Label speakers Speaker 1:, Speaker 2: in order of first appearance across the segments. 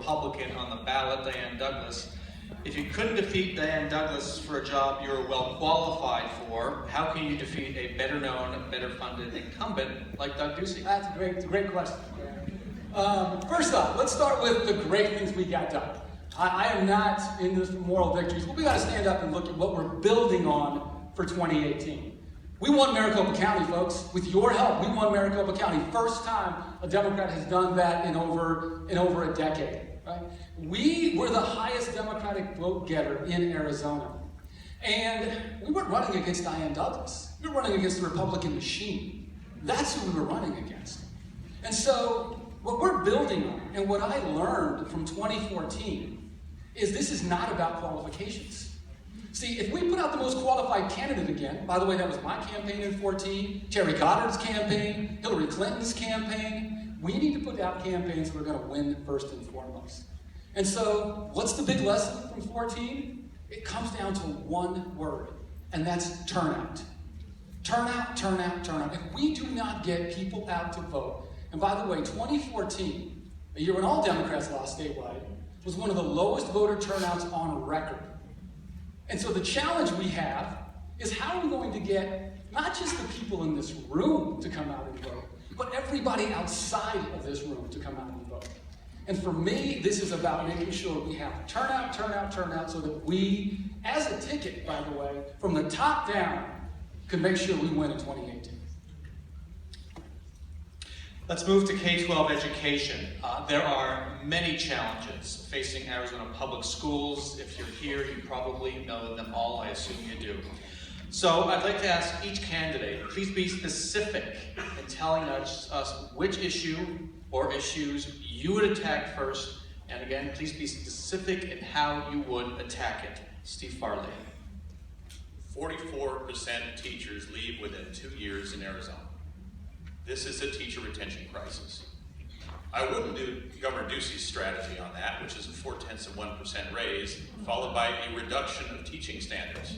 Speaker 1: Republican on the ballot, Diane Douglas. If you couldn't defeat Diane Douglas for a job you're well qualified for, how can you defeat a better known, better funded incumbent like Doug Ducey?
Speaker 2: That's a great question. First off, let's start with the great things we got done. I am not in this for moral victories, but we got to stand up and look at what we're building on for 2018. We won Maricopa County, folks. With your help, we won Maricopa County. First time a Democrat has done that in over a decade. Right? We were the highest Democratic vote getter in Arizona. And we weren't running against Diane Douglas. We were running against the Republican machine. That's who we were running against. And so what we're building on, and what I learned from 2014, is this is not about qualifications. See, if we put out the most qualified candidate again, by the way, that was my campaign in 2014, Terry Goddard's campaign, Hillary Clinton's campaign, we need to put out campaigns that are going to win first and foremost. And so, what's the big lesson from 2014? It comes down to one word, and that's turnout. Turnout, turnout, turnout. If we do not get people out to vote, and by the way, 2014, a year when all Democrats lost statewide, was one of the lowest voter turnouts on record. And so the challenge we have is how are we going to get not just the people in this room to come out and vote, but everybody outside of this room to come out and vote. And for me, this is about making sure we have turnout, turnout, turnout, so that we, as a ticket, by the way, from the top down, can make sure we win in 2018.
Speaker 1: Let's move to K-12 education. There are many challenges facing Arizona public schools. If you're here, you probably know them all. I assume you do. So I'd like to ask each candidate, please be specific in telling us which issue or issues you would attack first. And again, please be specific in how you would attack it. Steve Farley.
Speaker 3: 44% of teachers leave within 2 years in Arizona. This is a teacher retention crisis. I wouldn't do Governor Ducey's strategy on that, which is a 0.4% raise, followed by a reduction of teaching standards.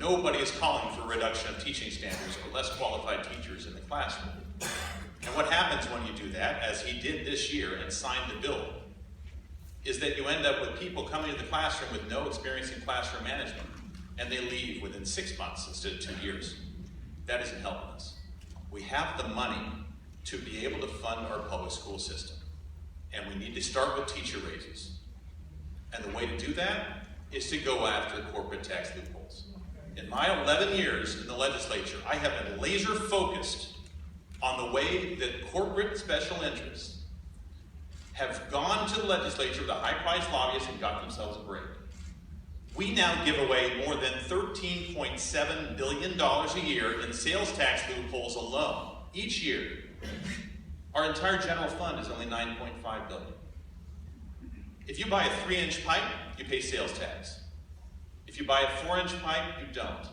Speaker 3: Nobody is calling for a reduction of teaching standards or less qualified teachers in the classroom. And what happens when you do that, as he did this year and signed the bill, is that you end up with people coming to the classroom with no experience in classroom management, and they leave within 6 months instead of 2 years. That isn't helping us. We have the money to be able to fund our public school system, and we need to start with teacher raises. And the way to do that is to go after corporate tax loopholes. In my 11 years in the legislature, I have been laser focused on the way that corporate special interests have gone to the legislature with a high-priced lobbyist and got themselves a break. We now give away more than $13.7 billion a year in sales tax loopholes alone, each year. Our entire general fund is only $9.5 billion. If you buy a 3-inch pipe, you pay sales tax. If you buy a 4-inch pipe, you don't.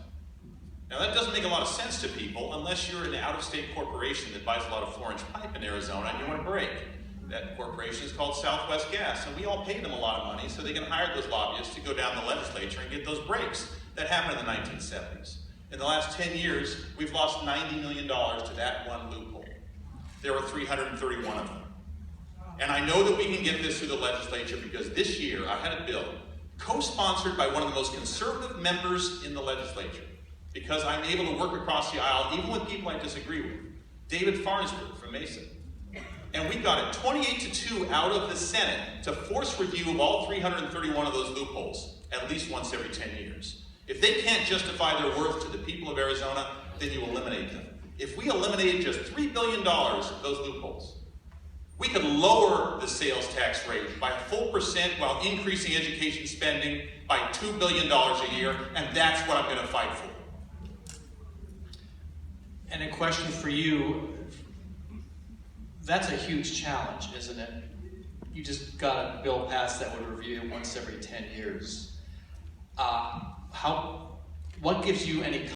Speaker 3: Now that doesn't make a lot of sense to people unless you're an out-of-state corporation that buys a lot of 4-inch pipe in Arizona and you want a break. That corporation is called Southwest Gas, and we all pay them a lot of money so they can hire those lobbyists to go down the legislature and get those breaks. That happened in the 1970s. In the last 10 years, we've lost $90 million to that one loophole. There were 331 of them. And I know that we can get this through the legislature because this year I had a bill co-sponsored by one of the most conservative members in the legislature, because I'm able to work across the aisle even with people I disagree with, David Farnsworth from Mesa. And we got it 28-2 out of the Senate to force review of all 331 of those loopholes at least once every 10 years. If they can't justify their worth to the people of Arizona, then you eliminate them. If we eliminated just $3 billion of those loopholes, we could lower the sales tax rate by a full percent while increasing education spending by $2 billion a year, and that's what I'm going to fight for.
Speaker 1: And a question for you, that's a huge challenge, isn't it? You just got a bill passed that would review once every 10 years. What gives you any